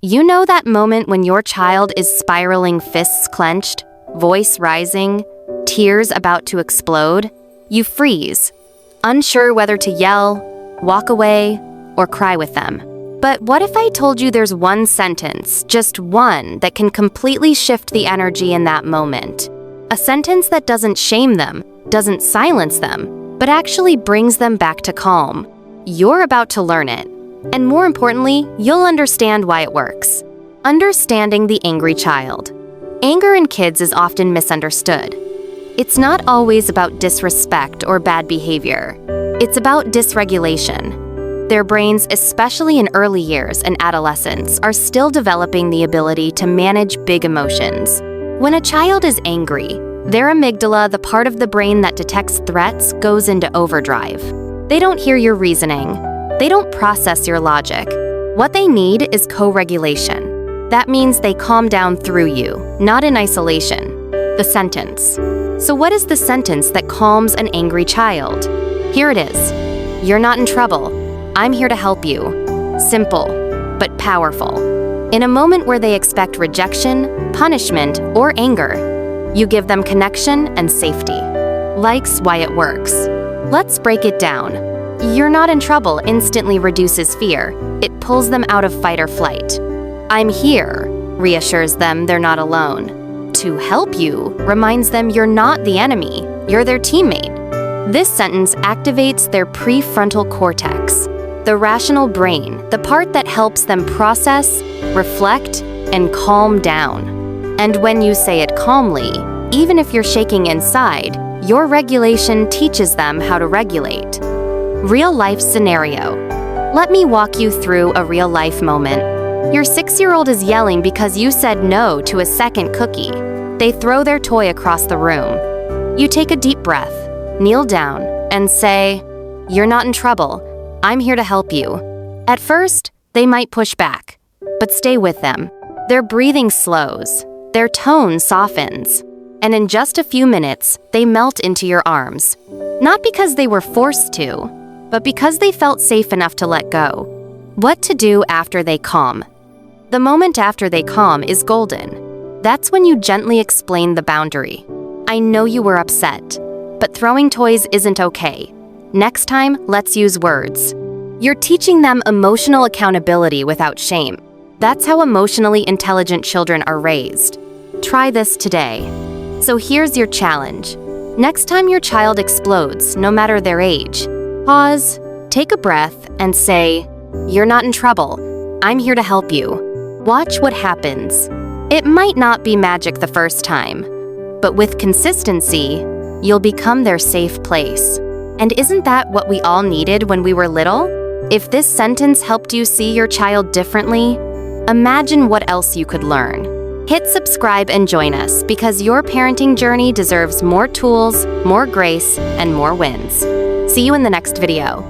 You know that moment when your child is spiraling, fists clenched, voice rising, tears about to explode? You freeze, unsure whether to yell, walk away, or cry with them. But what if I told you there's one sentence, just one, that can completely shift the energy in that moment? A sentence that doesn't shame them, doesn't silence them, but actually brings them back to calm. You're about to learn it. And more importantly, you'll understand why it works. Understanding the angry child. Anger in kids is often misunderstood. It's not always about disrespect or bad behavior. It's about dysregulation. Their brains, especially in early years and adolescence, are still developing the ability to manage big emotions. When a child is angry, their amygdala, the part of the brain that detects threats, goes into overdrive. They don't hear your reasoning. They don't process your logic. What they need is co-regulation. That means they calm down through you, not in isolation. The sentence. So what is the sentence that calms an angry child? Here it is. You're not in trouble. I'm here to help you. Simple, but powerful. In a moment where they expect rejection, punishment, or anger, you give them connection and safety. Likes why it works. Let's break it down. You're not in trouble instantly reduces fear. It pulls them out of fight or flight. I'm here reassures them they're not alone. To help you reminds them you're not the enemy, you're their teammate. This sentence activates their prefrontal cortex, the rational brain, the part that helps them process, reflect, and calm down. And when you say it calmly, even if you're shaking inside, your regulation teaches them how to regulate. Real-life scenario. Let me walk you through a real-life moment. Your 6-year-old is yelling because you said no to a second cookie. They throw their toy across the room. You take a deep breath, kneel down, and say, "You're not in trouble. I'm here to help you." At first, they might push back, but stay with them. Their breathing slows, their tone softens, and in just a few minutes, they melt into your arms. Not because they were forced to, but because they felt safe enough to let go. What to do after they calm? The moment after they calm is golden. That's when you gently explain the boundary. I know you were upset, but throwing toys isn't okay. Next time, let's use words. You're teaching them emotional accountability without shame. That's how emotionally intelligent children are raised. Try this today. So here's your challenge. Next time your child explodes, no matter their age, pause, take a breath, and say, "You're not in trouble. I'm here to help you." Watch what happens. It might not be magic the first time, but with consistency, you'll become their safe place. And isn't that what we all needed when we were little? If this sentence helped you see your child differently, imagine what else you could learn. Hit subscribe and join us because your parenting journey deserves more tools, more grace, and more wins. See you in the next video.